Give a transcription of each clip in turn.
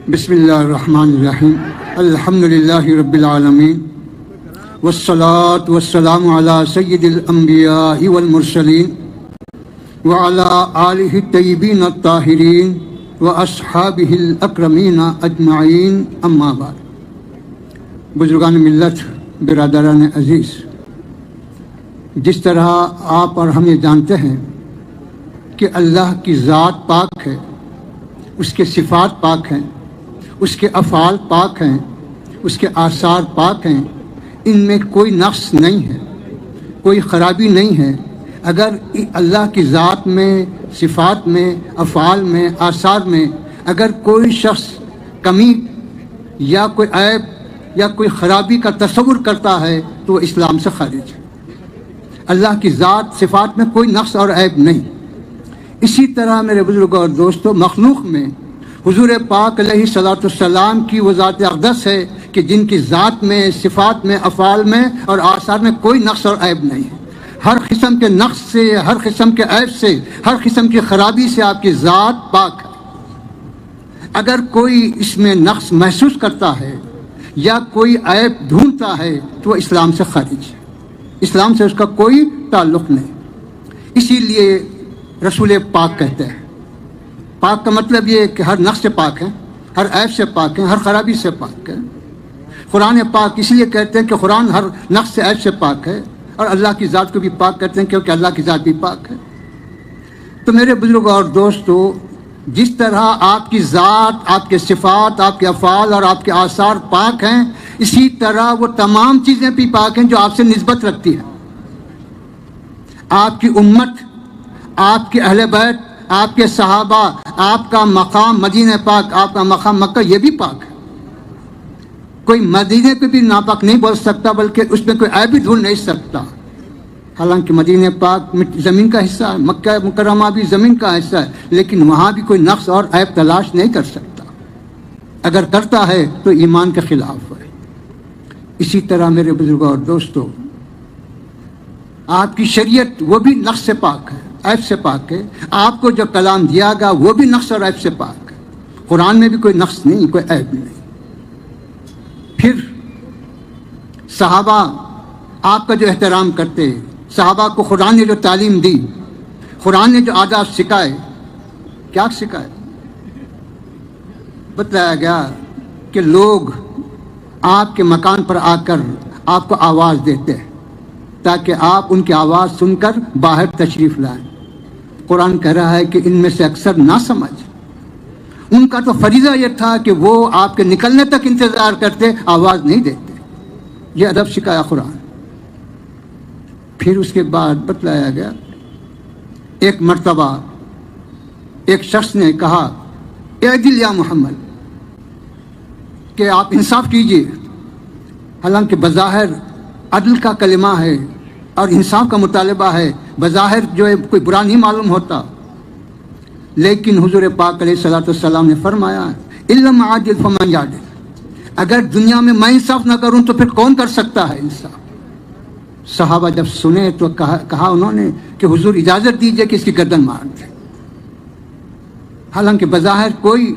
بسم اللہ الرحمن الرحیم الحمد للہ رب العالمین والصلاة والسلام علی سید الانبیاء والمرسلین وعلی آلہ الطیبین الطاہرین واصحابہ الاکرمین اجمعین اما بعد۔ بزرگان ملت، برادران عزیز، جس طرح آپ اور ہم یہ جانتے ہیں کہ اللہ کی ذات پاک ہے، اس کے صفات پاک ہیں، اس کے افعال پاک ہیں، اس کے آثار پاک ہیں، ان میں کوئی نقص نہیں ہے، کوئی خرابی نہیں ہے۔ اگر اللہ کی ذات میں، صفات میں، افعال میں، آثار میں اگر کوئی شخص کمی یا کوئی عیب یا کوئی خرابی کا تصور کرتا ہے تو وہ اسلام سے خارج ہے۔ اللہ کی ذات، صفات میں کوئی نقص اور عیب نہیں۔ اسی طرح میرے بزرگوں اور دوستوں، مخلوق میں حضور پاک علیہ الصلوۃ والسلام کی وہ ذات اقدس ہے کہ جن کی ذات میں، صفات میں، افعال میں اور آثار میں کوئی نقص اور عیب نہیں ہے۔ ہر قسم کے نقص سے، ہر قسم کے عیب سے، ہر قسم کی خرابی سے آپ کی ذات پاک ہے۔ اگر کوئی اس میں نقص محسوس کرتا ہے یا کوئی عیب ڈھونڈتا ہے تو وہ اسلام سے خارج ہے، اسلام سے اس کا کوئی تعلق نہیں۔ اسی لیے رسول پاک کہتے ہیں، پاک کا مطلب یہ ہے کہ ہر نقص سے پاک ہے، ہر عیب سے پاک ہے، ہر خرابی سے پاک ہے۔ قرآن پاک اس لیے کہتے ہیں کہ قرآن ہر نقص سے، عیب سے پاک ہے، اور اللہ کی ذات کو بھی پاک کہتے ہیں کیونکہ اللہ کی ذات بھی پاک ہے۔ تو میرے بزرگوں اور دوستو، جس طرح آپ کی ذات، آپ کے صفات، آپ کے افعال اور آپ کے آثار پاک ہیں، اسی طرح وہ تمام چیزیں بھی پاک ہیں جو آپ سے نسبت رکھتی ہیں۔ آپ کی امت، آپ کے اہل بیت، آپ کے صحابہ، آپ کا مقام مدینہ پاک، آپ کا مقام مکہ، یہ بھی پاک ہے۔ کوئی مدینہ کو بھی ناپاک نہیں بول سکتا، بلکہ اس میں کوئی عیب بھی ڈھونڈ نہیں سکتا۔ حالانکہ مدینہ پاک زمین کا حصہ ہے، مکہ مکرمہ بھی زمین کا حصہ ہے، لیکن وہاں بھی کوئی نقص اور عیب تلاش نہیں کر سکتا۔ اگر کرتا ہے تو ایمان کے خلاف ہے۔ اسی طرح میرے بزرگوں اور دوستو، آپ کی شریعت وہ بھی نقص سے پاک ہے، عیب سے پاک ہے۔ آپ کو جو کلام دیا گیا وہ بھی نقص اور عیب سے پاک ہے۔ قرآن میں بھی کوئی نقص نہیں، کوئی عیب نہیں۔ پھر صحابہ آپ کا جو احترام کرتے، صحابہ کو قرآن نے جو تعلیم دی، قرآن نے جو آداب سکھائے، کیا سکھائے؟ بتایا گیا کہ لوگ آپ کے مکان پر آ کر آپ کو آواز دیتے ہیں تاکہ آپ ان کی آواز سن کر باہر تشریف لائیں۔ قرآن کہہ رہا ہے کہ ان میں سے اکثر نہ سمجھ، ان کا تو فریضہ یہ تھا کہ وہ آپ کے نکلنے تک انتظار کرتے، آواز نہیں دیتے۔ یہ ادب سکھایا قرآن۔ پھر اس کے بعد بتلایا گیا، ایک مرتبہ ایک شخص نے کہا، اعدل یا محمد، کہ آپ انصاف کیجیے۔ حالانکہ بظاہر عدل کا کلمہ ہے اور انصاف کا مطالبہ ہے، بظاہر جو ہے کوئی برا نہیں معلوم ہوتا، لیکن حضور پاک علیہ الصلوۃ والسلام نے فرمایا، علم عادل فمن یعدل، اگر دنیا میں میں انصاف نہ کروں تو پھر کون کر سکتا ہے انصاف؟ صحابہ جب سنے تو کہا انہوں نے کہ حضور اجازت دیجئے کہ اس کی گردن مار دیں۔ حالانکہ بظاہر کوئی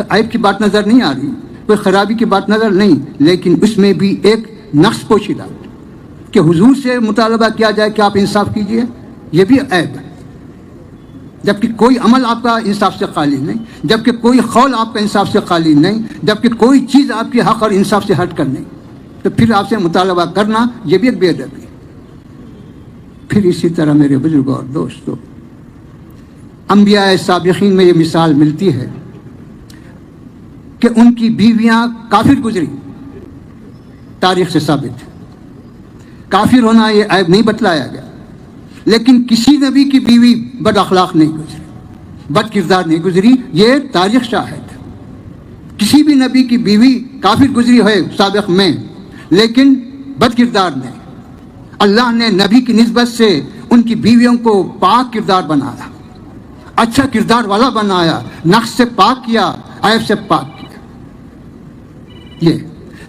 عیب کی بات نظر نہیں آ رہی، کوئی خرابی کی بات نظر نہیں، لیکن اس میں بھی ایک نقص پوشیدہ کہ حضور سے مطالبہ کیا جائے کہ آپ انصاف کیجئے، یہ بھی عیب ہے۔ جبکہ کوئی عمل آپ کا انصاف سے خالی نہیں، جبکہ کوئی قول آپ کا انصاف سے خالی نہیں، جبکہ کوئی چیز آپ کی حق اور انصاف سے ہٹ کر نہیں، تو پھر آپ سے مطالبہ کرنا یہ بھی ایک بے ادبی ہے۔ پھر اسی طرح میرے بزرگوں اور دوستوں، انبیاء سابقین میں یہ مثال ملتی ہے کہ ان کی بیویاں کافر گزری، تاریخ سے ثابت ہے۔ کافر ہونا یہ عیب نہیں بتلایا گیا، لیکن کسی نبی کی بیوی بد اخلاق نہیں گزری، بد کردار نہیں گزری، یہ تاریخ شاہد ہے۔ کسی بھی نبی کی بیوی کافر گزری ہے سابق میں، لیکن بد کردار نہیں۔ اللہ نے نبی کی نسبت سے ان کی بیویوں کو پاک کردار بنایا، اچھا کردار والا بنایا، نقص سے پاک کیا، عیب سے پاک کیا۔ یہ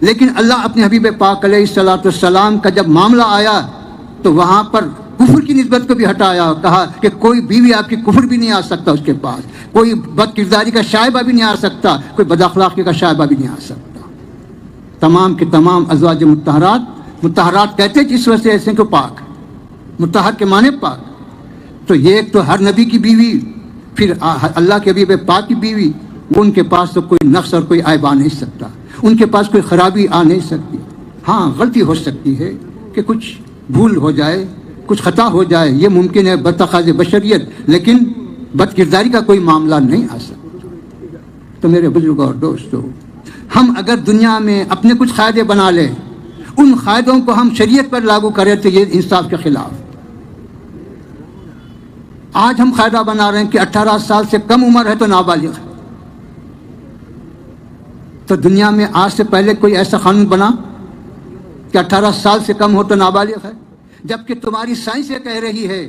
لیکن اللہ اپنے حبیب پاک علیہ الصلوۃ والسلام کا جب معاملہ آیا تو وہاں پر کفر کی نسبت کو بھی ہٹایا اور کہا کہ کوئی بیوی آپ کی کفر بھی نہیں آ سکتا اس کے پاس، کوئی بد کرداری کا شائبہ بھی نہیں آ سکتا، کوئی بد اخلاقی کا شائبہ بھی نہیں آ سکتا۔ تمام کے تمام ازواج مطہرات کہتے جس وجہ سے ایسے کو پاک، مطہر کے معنی پاک۔ تو یہ ایک تو ہر نبی کی بیوی، پھر اللہ کے حبیب پاک کی بیوی، ان کے پاس تو کوئی نقص اور کوئی عیب آ نہیں سکتا، ان کے پاس کوئی خرابی آ نہیں سکتی۔ ہاں غلطی ہو سکتی ہے کہ کچھ بھول ہو جائے، کچھ خطا ہو جائے، یہ ممکن ہے بتقاض بشریت، لیکن بد کرداری کا کوئی معاملہ نہیں آ سکتا۔ تو میرے بزرگوں اور دوستوں، ہم اگر دنیا میں اپنے کچھ قاعدے بنا لیں، ان قاعدوں کو ہم شریعت پر لاگو کریں تو یہ انصاف کے خلاف۔ آج ہم قاعدہ بنا رہے ہیں کہ 18 سال سے کم عمر ہے تو نابالغ ہے۔ تو دنیا میں آج سے پہلے کوئی ایسا قانون بنا کہ 18 سال سے کم ہو تو نابالغ ہے؟ جبکہ تمہاری سائنس یہ کہہ رہی ہے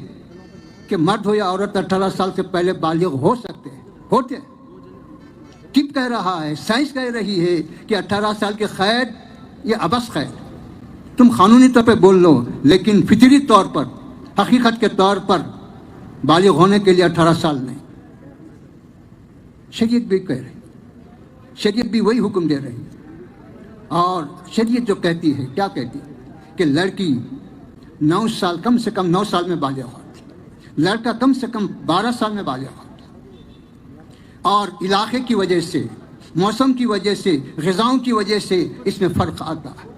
کہ مرد ہو یا عورت 18 سال سے پہلے بالغ ہو سکتے ہیں، ہوتے ہیں۔ طب کہہ رہا ہے، سائنس کہہ رہی ہے کہ 18 سال کی قید یہ ابس قید۔ تم قانونی طور پہ بول لو، لیکن فطری طور پر، حقیقت کے طور پر بالغ ہونے کے لیے 18 سال نہیں۔ شریعت بھی کہہ رہی، شریعت بھی وہی حکم دے رہی۔ اور شریعت جو کہتی ہے، کیا کہتی ہے کہ لڑکی 9 سال، کم سے کم 9 سال میں بالغ ہوتی، لڑکا کم سے کم 12 سال میں بالغ ہوتا۔ اور علاقے کی وجہ سے، موسم کی وجہ سے، غذاؤں کی وجہ سے اس میں فرق آتا ہے۔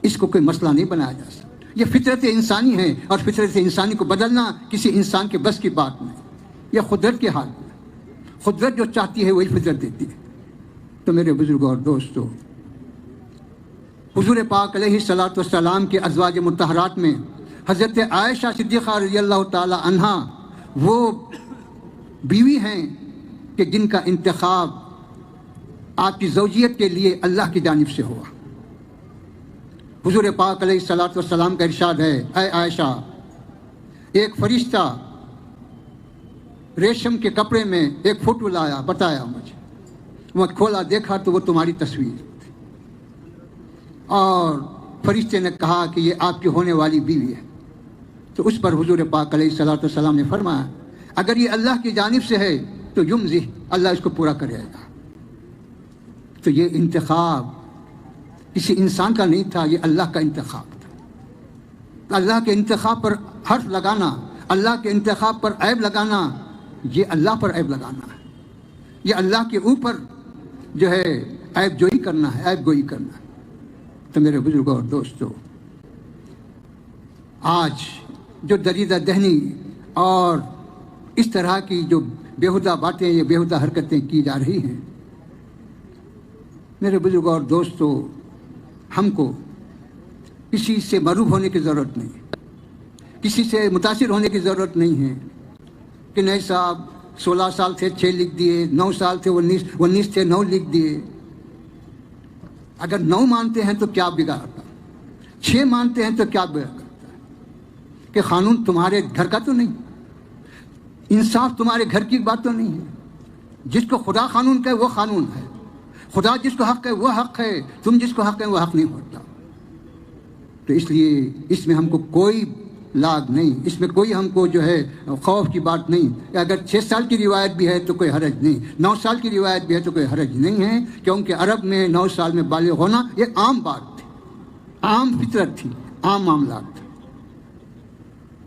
اس کو کوئی مسئلہ نہیں بنایا جا سکتا۔ یہ فطرت انسانی ہے، اور فطرت انسانی کو بدلنا کسی انسان کے بس کی بات نہیں۔ یہ قدرت کے حال میں، قدرت جو چاہتی ہے وہی فطرت دیتی ہے۔ تو میرے بزرگوں اور دوستوں، حضور پاک علیہ الصلوۃ والسلام کے ازواج مطہرات میں حضرت عائشہ صدیقہ رضی اللہ تعالی عنہا وہ بیوی ہیں کہ جن کا انتخاب آپ کی زوجیت کے لیے اللہ کی جانب سے ہوا۔ حضور پاک علیہ الصلوۃ والسلام کا ارشاد ہے، اے عائشہ، ایک فرشتہ ریشم کے کپڑے میں ایک فوٹو لایا، بتایا مجھے، میں کھولا دیکھا تو وہ تمہاری تصویر تھی، اور فرشتے نے کہا کہ یہ آپ کی ہونے والی بیوی ہے۔ تو اس پر حضور پاک علیہ الصلوۃ والسلام نے فرمایا، اگر یہ اللہ کی جانب سے ہے تو یمضی، اللہ اس کو پورا کرے گا۔ تو یہ انتخاب کسی انسان کا نہیں تھا، یہ اللہ کا انتخاب تھا۔ اللہ کے انتخاب پر حرف لگانا، اللہ کے انتخاب پر عیب لگانا، یہ اللہ پر عیب لگانا ہے، یہ اللہ کے اوپر جو ہے عیب جوئی کرنا ہے، عیب گوئی کرنا ہے۔ تو میرے بزرگوں اور دوستوں، آج جو دریدہ دہنی اور اس طرح کی جو بیہودہ باتیں، یہ بیہودہ حرکتیں کی جا رہی ہیں، میرے بزرگوں اور دوستوں، ہم کو کسی سے معروف ہونے کی ضرورت نہیں، کسی سے متاثر ہونے کی ضرورت نہیں ہے کہ نہیں صاحب 16 سال تھے 6 لکھ دیے، 9 سال تھے 19 تھے 9 لکھ دیے۔ اگر 9 مانتے ہیں تو کیا بگاڑتا، 6 مانتے ہیں تو کیا بگاڑتا ہے؟ کہ قانون تمہارے گھر کا تو نہیں، انصاف تمہارے گھر کی بات تو نہیں ہے۔ جس کو خدا قانون کہے وہ قانون ہے، خدا جس کو حق ہے وہ حق ہے، تم جس کو حق ہے وہ حق نہیں ہوتا۔ تو اس لیے اس میں ہم کو کوئی لاگ نہیں، اس میں کوئی ہم کو جو ہے خوف کی بات نہیں کہ اگر 6 سال کی روایت بھی ہے تو کوئی حرج نہیں، 9 سال کی روایت بھی ہے تو کوئی حرج نہیں ہے، کیونکہ عرب میں 9 سال میں بالغ ہونا یہ عام بات تھی، عام فطرت تھی، عام معاملات تھے۔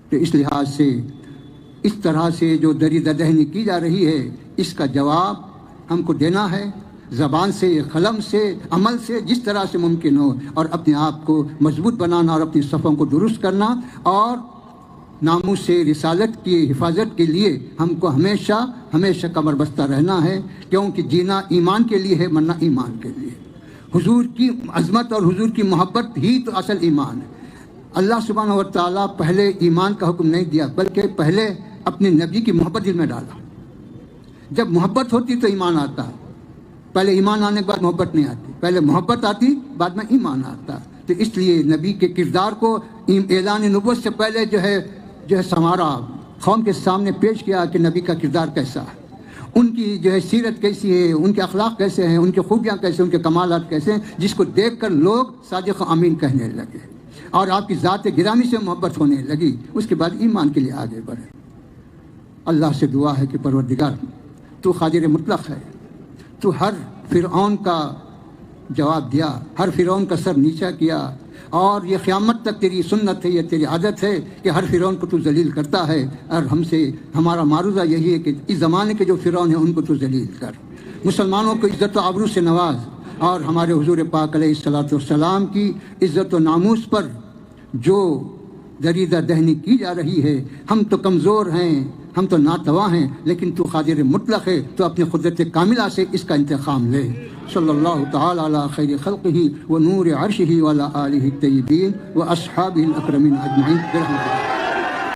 تو اس لحاظ سے اس طرح سے جو دریدہ دہنی کی جا رہی ہے، اس کا جواب ہم کو دینا ہے، زبان سے، قلم سے، عمل سے، جس طرح سے ممکن ہو، اور اپنے آپ کو مضبوط بنانا اور اپنی صفوں کو درست کرنا، اور ناموس سے رسالت کی حفاظت کے لیے ہم کو ہمیشہ ہمیشہ کمر بستہ رہنا ہے، کیونکہ جینا ایمان کے لیے ہے، مرنا ایمان کے لیے۔ حضور کی عظمت اور حضور کی محبت ہی تو اصل ایمان ہے۔ اللہ سبحانہ و تعالیٰ پہلے ایمان کا حکم نہیں دیا، بلکہ پہلے اپنے نبی کی محبت دل میں ڈالا۔ جب محبت ہوتی تو ایمان آتا، پہلے ایمان آنے کے بعد محبت نہیں آتی، پہلے محبت آتی بعد میں ایمان آتا۔ تو اس لیے نبی کے کردار کو اعلان نبوت سے پہلے جو ہے سنوارا، قوم کے سامنے پیش کیا کہ نبی کا کردار کیسا ہے، ان کی جو ہے سیرت کیسی ہے، ان کے اخلاق کیسے ہیں، ان کی خوبیاں کیسے، ان کے کمالات کیسے ہیں، جس کو دیکھ کر لوگ صادق و امین کہنے لگے۔ اور آپ کی ذات گرامی سے محبت ہونے لگی، اس کے بعد ایمان کے لیے آگے بڑھے۔ اللہ سے دعا ہے کہ پروردگار تو قادر مطلق ہے، تو ہر فرعون کا جواب دیا، ہر فرعون کا سر نیچا کیا، اور یہ قیامت تک تیری سنت ہے، یہ تیری عادت ہے کہ ہر فرعون کو تو ذلیل کرتا ہے، اور ہم سے ہمارا معروضہ یہی ہے کہ اس زمانے کے جو فرعون ہیں ان کو تو ذلیل کر، مسلمانوں کو عزت و آبرو سے نواز، اور ہمارے حضور پاک علیہ الصلوۃ والسلام کی عزت و ناموس پر جو دریدہ دہنی کی جا رہی ہے، ہم تو کمزور ہیں، ہم تو ناتواں ہیں، لیکن تو قادر مطلق ہے، تو اپنے قدرت کاملہ سے اس کا انتقام لے۔ صلی اللہ تعالی علی خیر خلقہ و نور عرشہ و علی آلہ الطیبین و اصحابہ الاکرمین اجمعین برحمتہ۔